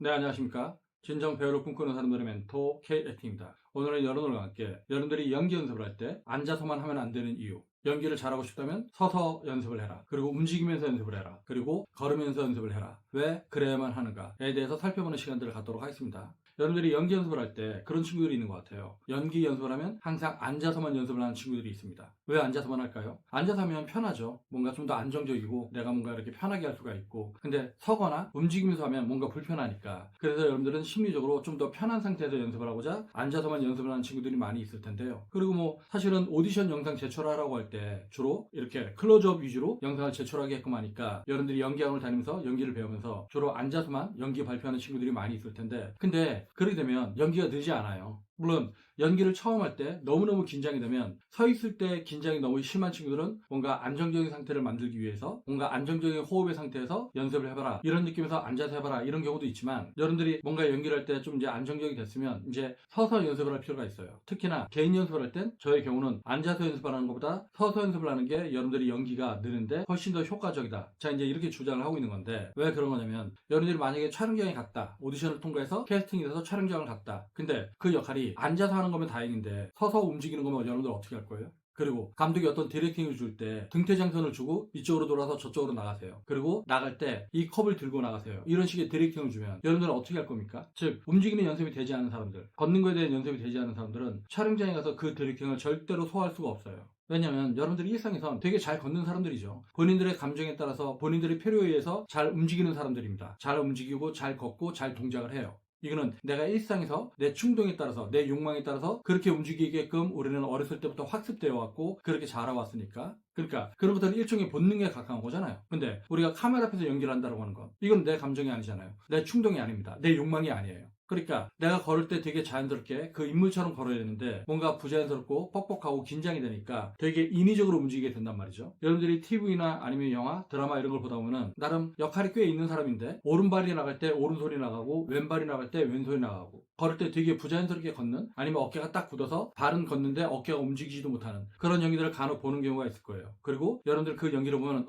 네, 안녕하십니까. 진정 배우를 꿈꾸는 사람들의 멘토 K에티입니다. 오늘은 여러분과 함께 여러분들이 연기 연습을 할 때 앉아서만 하면 안 되는 이유, 연기를 잘하고 싶다면 서서 연습을 해라, 그리고 움직이면서 연습을 해라, 그리고 걸으면서 연습을 해라, 왜 그래야만 하는가에 대해서 살펴보는 시간들을 갖도록 하겠습니다. 여러분들이 연기 연습을 할 때 그런 친구들이 있는 것 같아요. 연기 연습을 하면 항상 앉아서만 연습을 하는 친구들이 있습니다. 왜 앉아서만 할까요? 앉아서 하면 편하죠. 뭔가 좀 더 안정적이고 내가 뭔가 이렇게 편하게 할 수가 있고, 근데 서거나 움직이면서 하면 뭔가 불편하니까, 그래서 여러분들은 심리적으로 좀 더 편한 상태에서 연습을 하고자 앉아서만 연습을 하는 친구들이 많이 있을 텐데요. 그리고 뭐 사실은 오디션 영상 제출하라고 할 때 주로 이렇게 클로즈업 위주로 영상을 제출하게끔 하니까 여러분들이 연기학원을 다니면서 연기를 배우면서 주로 앉아서만 연기 발표하는 친구들이 많이 있을 텐데, 근데 그렇게 되면 연기가 늘지 않아요. 물론 연기를 처음 할 때 너무너무 긴장이 되면, 서 있을 때 긴장이 너무 심한 친구들은 뭔가 안정적인 상태를 만들기 위해서 뭔가 안정적인 호흡의 상태에서 연습을 해봐라, 이런 느낌에서 앉아서 해봐라, 이런 경우도 있지만, 여러분들이 뭔가 연기를 할 때 좀 이제 안정적이 됐으면 이제 서서 연습을 할 필요가 있어요. 특히나 개인 연습을 할 땐 저의 경우는 앉아서 연습하는 것보다 서서 연습을 하는 게 여러분들이 연기가 느는데 훨씬 더 효과적이다, 자 이제 이렇게 주장을 하고 있는 건데, 왜 그런 거냐면, 여러분들이 만약에 촬영장에 갔다, 오디션을 통과해서 캐스팅이 돼서 촬영장을 갔다, 근데 그 역할이 앉아서 하는 거면 다행인데 서서 움직이는 거면 여러분들 어떻게 할 거예요? 그리고 감독이 어떤 디렉팅을 줄 때 등퇴장선을 주고 이쪽으로 돌아서 저쪽으로 나가세요, 그리고 나갈 때 이 컵을 들고 나가세요, 이런 식의 디렉팅을 주면 여러분들은 어떻게 할 겁니까? 즉, 움직이는 연습이 되지 않은 사람들, 걷는 거에 대한 연습이 되지 않은 사람들은 촬영장에 가서 그 디렉팅을 절대로 소화할 수가 없어요. 왜냐면 여러분들이 일상에선 되게 잘 걷는 사람들이죠. 본인들의 감정에 따라서 본인들의 필요에 의해서 잘 움직이는 사람들입니다. 잘 움직이고 잘 걷고 잘 동작을 해요. 이거는 내가 일상에서 내 충동에 따라서, 내 욕망에 따라서 그렇게 움직이게끔 우리는 어렸을 때부터 학습되어 왔고 그렇게 자라왔으니까, 그러니까 그런 것들은 일종의 본능에 가까운 거잖아요. 근데 우리가 카메라 앞에서 연기를 한다고 하는 건, 이건 내 감정이 아니잖아요. 내 충동이 아닙니다. 내 욕망이 아니에요. 그러니까 내가 걸을 때 되게 자연스럽게 그 인물처럼 걸어야 되는데 뭔가 부자연스럽고 뻑뻑하고 긴장이 되니까 되게 인위적으로 움직이게 된단 말이죠. 여러분들이 TV나 아니면 영화, 드라마 이런 걸 보다 보면은 나름 역할이 꽤 있는 사람인데 오른발이 나갈 때 오른손이 나가고 왼발이 나갈 때 왼손이 나가고, 걸을 때 되게 부자연스럽게 걷는, 아니면 어깨가 딱 굳어서 발은 걷는데 어깨가 움직이지도 못하는 그런 연기들을 간혹 보는 경우가 있을 거예요. 그리고 여러분들 그 연기를 보면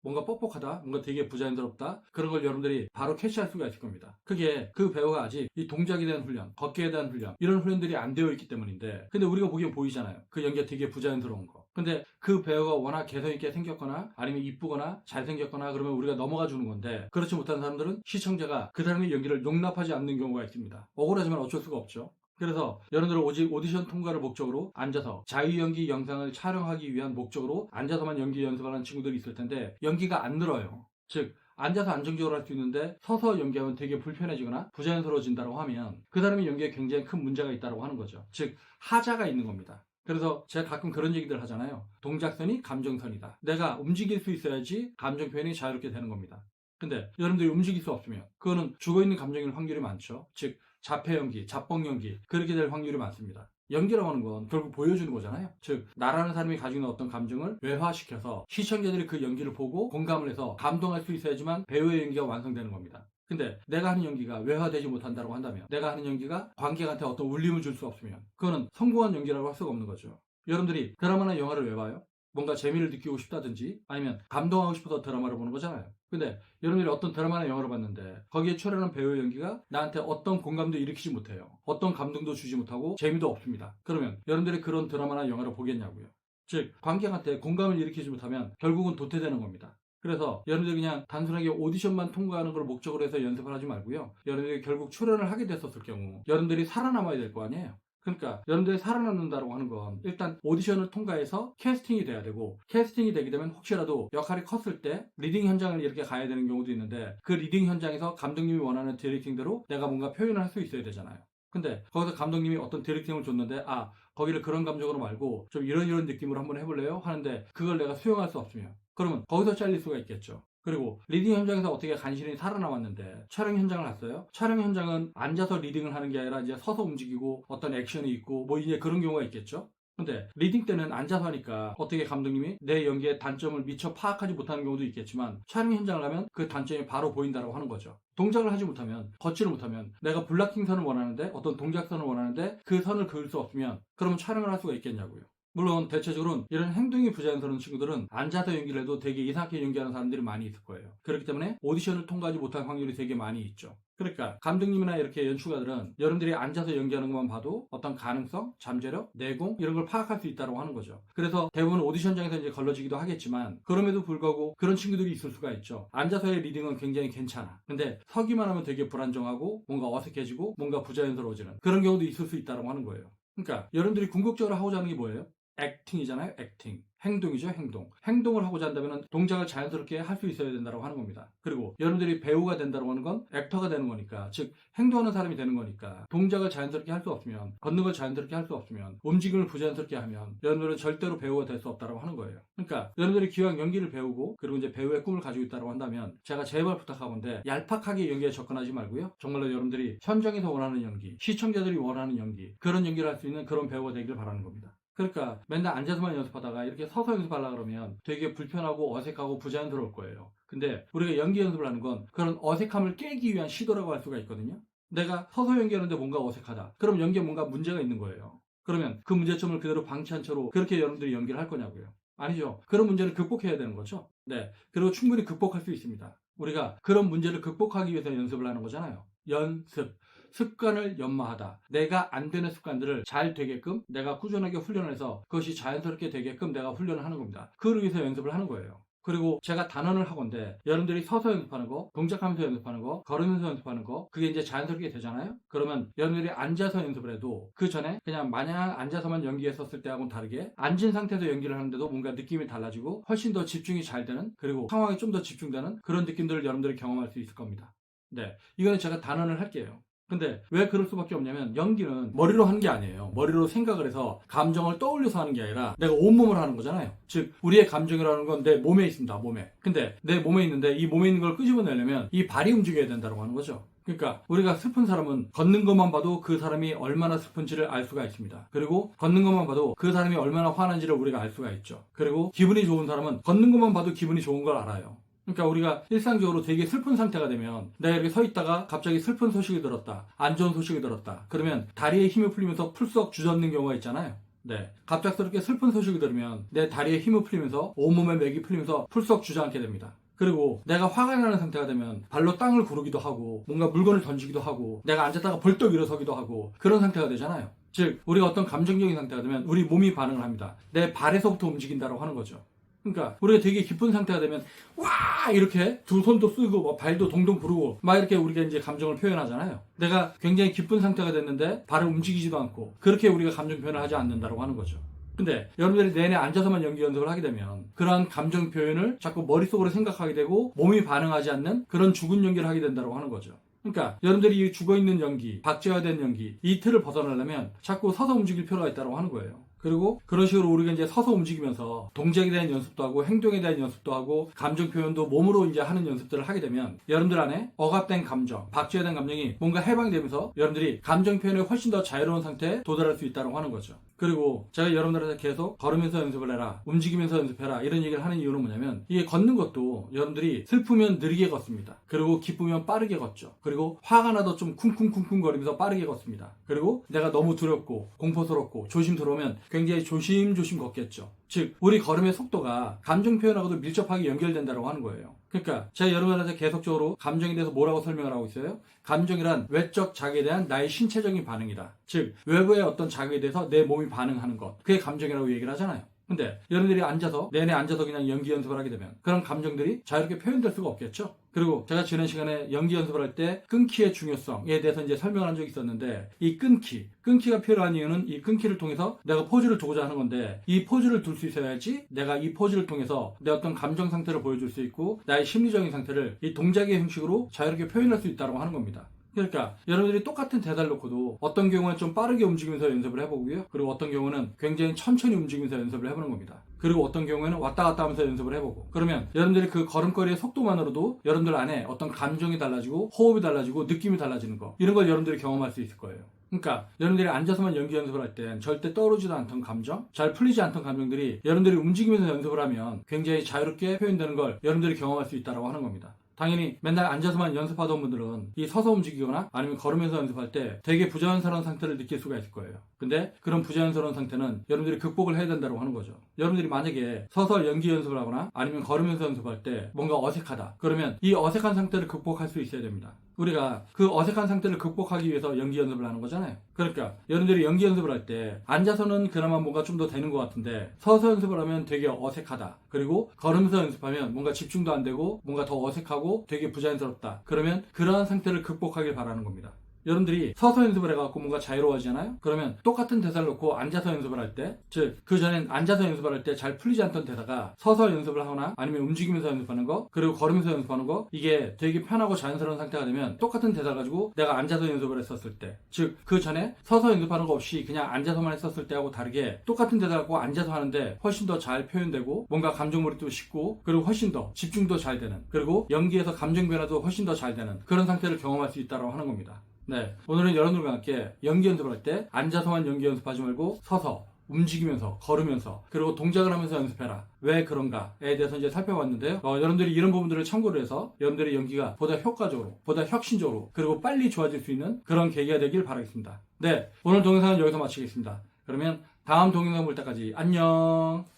뭔가 뻑뻑하다, 뭔가 되게 부자연스럽다, 그런 걸 여러분들이 바로 캐치할 수가 있을 겁니다. 그게 그 배우가 아직 이 동작에 대한 훈련, 걷기에 대한 훈련, 이런 훈련들이 안 되어 있기 때문인데, 근데 우리가 보기엔 보이잖아요. 그 연기가 되게 부자연스러운 거. 근데 그 배우가 워낙 개성있게 생겼거나 아니면 이쁘거나 잘생겼거나 그러면 우리가 넘어가 주는 건데, 그렇지 못한 사람들은 시청자가 그 사람의 연기를 용납하지 않는 경우가 있습니다. 억울하지만 어쩔 수가 없죠. 그래서 여러분들은 오직 오디션 통과를 목적으로 앉아서 자유연기 영상을 촬영하기 위한 목적으로 앉아서만 연기 연습하는 친구들이 있을 텐데, 연기가 안 늘어요. 즉, 앉아서 안정적으로 할 수 있는데 서서 연기하면 되게 불편해지거나 부자연스러워진다고 하면 그 사람의 연기에 굉장히 큰 문제가 있다고 하는 거죠. 즉, 하자가 있는 겁니다. 그래서 제가 가끔 그런 얘기들 하잖아요. 동작선이 감정선이다. 내가 움직일 수 있어야지 감정 표현이 자유롭게 되는 겁니다. 근데 여러분들이 움직일 수 없으면 그거는 죽어있는 감정일 확률이 많죠. 즉, 자폐 연기, 자뻑 연기, 그렇게 될 확률이 많습니다. 연기라고 하는 건 결국 보여주는 거잖아요. 즉, 나라는 사람이 가지고 있는 어떤 감정을 외화시켜서 시청자들이 그 연기를 보고 공감을 해서 감동할 수 있어야지만 배우의 연기가 완성되는 겁니다. 근데 내가 하는 연기가 외화되지 못한다고 한다면, 내가 하는 연기가 관객한테 어떤 울림을 줄 수 없으면 그거는 성공한 연기라고 할 수가 없는 거죠. 여러분들이 드라마나 영화를 왜 봐요? 뭔가 재미를 느끼고 싶다든지 아니면 감동하고 싶어서 드라마를 보는 거잖아요. 근데 여러분들이 어떤 드라마나 영화를 봤는데 거기에 출연한 배우의 연기가 나한테 어떤 공감도 일으키지 못해요. 어떤 감동도 주지 못하고 재미도 없습니다. 그러면 여러분들이 그런 드라마나 영화를 보겠냐고요. 즉, 관객한테 공감을 일으키지 못하면 결국은 도태되는 겁니다. 그래서 여러분들이 그냥 단순하게 오디션만 통과하는 걸 목적으로 해서 연습을 하지 말고요. 여러분들이 결국 출연을 하게 됐었을 경우 여러분들이 살아남아야 될 거 아니에요. 그러니까 여러분들이 살아남는다고 하는 건 일단 오디션을 통과해서 캐스팅이 돼야 되고, 캐스팅이 되게 되면 혹시라도 역할이 컸을 때 리딩 현장을 이렇게 가야 되는 경우도 있는데, 그 리딩 현장에서 감독님이 원하는 디렉팅대로 내가 뭔가 표현을 할 수 있어야 되잖아요. 근데 거기서 감독님이 어떤 디렉팅을 줬는데, 거기를 그런 감정으로 말고 좀 이런 느낌으로 한번 해볼래요? 하는데 그걸 내가 수용할 수 없으면 그러면 거기서 잘릴 수가 있겠죠. 그리고 리딩 현장에서 어떻게 간신히 살아남았는데 촬영 현장을 갔어요? 촬영 현장은 앉아서 리딩을 하는 게 아니라 이제 서서 움직이고 어떤 액션이 있고 뭐 이제 그런 경우가 있겠죠? 근데 리딩 때는 앉아서 하니까 어떻게 감독님이 내 연기의 단점을 미처 파악하지 못하는 경우도 있겠지만, 촬영 현장을 가면 그 단점이 바로 보인다고 하는 거죠. 동작을 하지 못하면, 걷지를 못하면, 내가 블락킹 선을 원하는데 어떤 동작선을 원하는데 그 선을 그을 수 없으면 그러면 촬영을 할 수가 있겠냐고요. 물론 대체적으로는 이런 행동이 부자연스러운 친구들은 앉아서 연기를 해도 되게 이상하게 연기하는 사람들이 많이 있을 거예요. 그렇기 때문에 오디션을 통과하지 못할 확률이 되게 많이 있죠. 그러니까 감독님이나 이렇게 연출가들은 여러분들이 앉아서 연기하는 것만 봐도 어떤 가능성, 잠재력, 내공 이런 걸 파악할 수 있다고 하는 거죠. 그래서 대부분 오디션장에서 이제 걸러지기도 하겠지만 그럼에도 불구하고 그런 친구들이 있을 수가 있죠. 앉아서의 리딩은 굉장히 괜찮아. 근데 서기만 하면 되게 불안정하고 뭔가 어색해지고 뭔가 부자연스러워지는 그런 경우도 있을 수 있다고 하는 거예요. 그러니까 여러분들이 궁극적으로 하고자 하는 게 뭐예요? 액팅이잖아요. 액팅. 행동이죠. 행동. 행동을 하고자 한다면 동작을 자연스럽게 할 수 있어야 된다고 하는 겁니다. 그리고 여러분들이 배우가 된다고 하는 건 액터가 되는 거니까, 즉 행동하는 사람이 되는 거니까 동작을 자연스럽게 할 수 없으면, 걷는 걸 자연스럽게 할 수 없으면, 움직임을 부자연스럽게 하면 여러분들은 절대로 배우가 될 수 없다고 하는 거예요. 그러니까 여러분들이 기왕 연기를 배우고 그리고 이제 배우의 꿈을 가지고 있다고 한다면 제가 제발 부탁하건데 얄팍하게 연기에 접근하지 말고요. 정말로 여러분들이 현장에서 원하는 연기, 시청자들이 원하는 연기, 그런 연기를 할 수 있는 그런 배우가 되기를 바라는 겁니다. 그러니까 맨날 앉아서만 연습하다가 이렇게 서서 연습하려고 그러면 되게 불편하고 어색하고 부자연스러울 거예요. 근데 우리가 연기 연습을 하는 건 그런 어색함을 깨기 위한 시도라고 할 수가 있거든요. 내가 서서 연기하는데 뭔가 어색하다. 그럼 연기에 뭔가 문제가 있는 거예요. 그러면 그 문제점을 그대로 방치한 채로 그렇게 여러분들이 연기를 할 거냐고요. 아니죠. 그런 문제를 극복해야 되는 거죠. 네. 그리고 충분히 극복할 수 있습니다. 우리가 그런 문제를 극복하기 위해서 연습을 하는 거잖아요. 연습. 습관을 연마하다. 내가 안 되는 습관들을 잘 되게끔 내가 꾸준하게 훈련해서 그것이 자연스럽게 되게끔 내가 훈련을 하는 겁니다. 그걸 위해서 연습을 하는 거예요. 그리고 제가 단언을 하건데 여러분들이 서서 연습하는 거, 동작하면서 연습하는 거, 걸으면서 연습하는 거 그게 이제 자연스럽게 되잖아요. 그러면 여러분들이 앉아서 연습을 해도 그 전에 그냥 마냥 앉아서만 연기했었을 때하고는 다르게 앉은 상태에서 연기를 하는데도 뭔가 느낌이 달라지고 훨씬 더 집중이 잘 되는, 그리고 상황에 좀 더 집중되는 그런 느낌들을 여러분들이 경험할 수 있을 겁니다. 네, 이거는 제가 단언을 할게요. 근데 왜 그럴 수밖에 없냐면 연기는 머리로 하는 게 아니에요. 머리로 생각을 해서 감정을 떠올려서 하는 게 아니라 내가 온몸을 하는 거잖아요. 즉 우리의 감정이라는 건 내 몸에 있습니다. 몸에. 근데 내 몸에 있는데 이 몸에 있는 걸 끄집어내려면 이 발이 움직여야 된다고 하는 거죠. 그러니까 우리가 슬픈 사람은 걷는 것만 봐도 그 사람이 얼마나 슬픈지를 알 수가 있습니다. 그리고 걷는 것만 봐도 그 사람이 얼마나 화난지를 우리가 알 수가 있죠. 그리고 기분이 좋은 사람은 걷는 것만 봐도 기분이 좋은 걸 알아요. 그러니까 우리가 일상적으로 되게 슬픈 상태가 되면 내가 이렇게 서 있다가 갑자기 슬픈 소식이 들었다. 안 좋은 소식이 들었다. 그러면 다리에 힘을 풀리면서 풀썩 주저앉는 경우가 있잖아요. 네. 갑작스럽게 슬픈 소식이 들으면 내 다리에 힘을 풀리면서 온몸에 맥이 풀리면서 풀썩 주저앉게 됩니다. 그리고 내가 화가 나는 상태가 되면 발로 땅을 구르기도 하고 뭔가 물건을 던지기도 하고 내가 앉았다가 벌떡 일어서기도 하고 그런 상태가 되잖아요. 즉 우리가 어떤 감정적인 상태가 되면 우리 몸이 반응을 합니다. 내 발에서부터 움직인다고 하는 거죠. 그러니까 우리가 되게 기쁜 상태가 되면 와 이렇게 두 손도 쓰고 뭐 발도 동동 구르고 막 이렇게 우리가 이제 감정을 표현하잖아요. 내가 굉장히 기쁜 상태가 됐는데 발을 움직이지도 않고 그렇게 우리가 감정 표현을 하지 않는다고 하는 거죠. 근데 여러분들이 내내 앉아서만 연기 연습을 하게 되면 그러한 감정 표현을 자꾸 머릿속으로 생각하게 되고 몸이 반응하지 않는 그런 죽은 연기를 하게 된다고 하는 거죠. 그러니까 여러분들이 죽어있는 연기, 박제화된 연기 이 틀을 벗어나려면 자꾸 서서 움직일 필요가 있다고 하는 거예요. 그리고 그런 식으로 우리가 이제 서서 움직이면서 동작에 대한 연습도 하고 행동에 대한 연습도 하고 감정 표현도 몸으로 이제 하는 연습들을 하게 되면 여러분들 안에 억압된 감정, 박제된 감정이 뭔가 해방되면서 여러분들이 감정 표현에 훨씬 더 자유로운 상태에 도달할 수 있다고 하는 거죠. 그리고 제가 여러분들한테 계속 걸으면서 연습을 해라, 움직이면서 연습해라 이런 얘기를 하는 이유는 뭐냐면 이게 걷는 것도 여러분들이 슬프면 느리게 걷습니다. 그리고 기쁘면 빠르게 걷죠. 그리고 화가 나도 좀 쿵쿵쿵쿵 거리면서 빠르게 걷습니다. 그리고 내가 너무 두렵고 공포스럽고 조심스러우면 굉장히 조심조심 걷겠죠. 즉 우리 걸음의 속도가 감정 표현하고도 밀접하게 연결된다고 하는 거예요. 그러니까 제가 여러분한테 계속적으로 감정에 대해서 뭐라고 설명을 하고 있어요? 감정이란 외적 자극에 대한 나의 신체적인 반응이다. 즉 외부의 어떤 자극에 대해서 내 몸이 반응하는 것, 그게 감정이라고 얘기를 하잖아요. 근데 여러분들이 앉아서 내내 앉아서 그냥 연기 연습을 하게 되면 그런 감정들이 자유롭게 표현될 수가 없겠죠. 그리고 제가 지난 시간에 연기 연습을 할 때 끊기의 중요성에 대해서 이제 설명을 한 적이 있었는데 이 끊기가 필요한 이유는 이 끊기를 통해서 내가 포즈를 두고자 하는 건데 이 포즈를 둘 수 있어야지 내가 이 포즈를 통해서 내 어떤 감정 상태를 보여줄 수 있고 나의 심리적인 상태를 이 동작의 형식으로 자유롭게 표현할 수 있다고 하는 겁니다. 그러니까 여러분들이 똑같은 대사를 놓고도 어떤 경우는 좀 빠르게 움직이면서 연습을 해보고요. 그리고 어떤 경우는 굉장히 천천히 움직이면서 연습을 해보는 겁니다. 그리고 어떤 경우에는 왔다 갔다 하면서 연습을 해보고 그러면 여러분들이 그 걸음걸이의 속도만으로도 여러분들 안에 어떤 감정이 달라지고 호흡이 달라지고 느낌이 달라지는 거 이런 걸 여러분들이 경험할 수 있을 거예요. 그러니까 여러분들이 앉아서만 연기 연습을 할 땐 절대 떠오르지도 않던 감정, 잘 풀리지 않던 감정들이 여러분들이 움직이면서 연습을 하면 굉장히 자유롭게 표현되는 걸 여러분들이 경험할 수 있다고 하는 겁니다. 당연히 맨날 앉아서만 연습하던 분들은 이 서서 움직이거나 아니면 걸으면서 연습할 때 되게 부자연스러운 상태를 느낄 수가 있을 거예요. 근데 그런 부자연스러운 상태는 여러분들이 극복을 해야 된다고 하는 거죠. 여러분들이 만약에 서서 연기 연습을 하거나 아니면 걸으면서 연습할 때 뭔가 어색하다. 그러면 이 어색한 상태를 극복할 수 있어야 됩니다. 우리가 그 어색한 상태를 극복하기 위해서 연기 연습을 하는 거잖아요. 그러니까 여러분들이 연기 연습을 할 때 앉아서는 그나마 뭔가 좀 더 되는 것 같은데 서서 연습을 하면 되게 어색하다. 그리고 걸으면서 연습하면 뭔가 집중도 안 되고 뭔가 더 어색하고 되게 부자연스럽다. 그러면 그러한 상태를 극복하길 바라는 겁니다. 여러분들이 서서 연습을 해갖고 뭔가 자유로워지잖아요? 그러면 똑같은 대사를 놓고 앉아서 연습을 할 때, 즉, 그전엔 앉아서 연습을 할 때 잘 풀리지 않던 대사가 서서 연습을 하거나 아니면 움직이면서 연습하는 거, 그리고 걸으면서 연습하는 거, 이게 되게 편하고 자연스러운 상태가 되면 똑같은 대사를 가지고 내가 앉아서 연습을 했었을 때, 즉, 그 전에 서서 연습하는 거 없이 그냥 앉아서만 했었을 때하고 다르게 똑같은 대사를 갖고 앉아서 하는데 훨씬 더 잘 표현되고 뭔가 감정몰입도 쉽고 그리고 훨씬 더 집중도 잘 되는 그리고 연기에서 감정 변화도 훨씬 더 잘 되는 그런 상태를 경험할 수 있다고 하는 겁니다. 네, 오늘은 여러분들과 함께 연기 연습을 할 때 앉아서만 연기 연습하지 말고 서서 움직이면서 걸으면서 그리고 동작을 하면서 연습해라. 왜 그런가에 대해서 이제 살펴봤는데요. 여러분들이 이런 부분들을 참고를 해서 여러분들의 연기가 보다 효과적으로 보다 혁신적으로 그리고 빨리 좋아질 수 있는 그런 계기가 되길 바라겠습니다. 네, 오늘 동영상은 여기서 마치겠습니다. 그러면 다음 동영상 볼 때까지 안녕.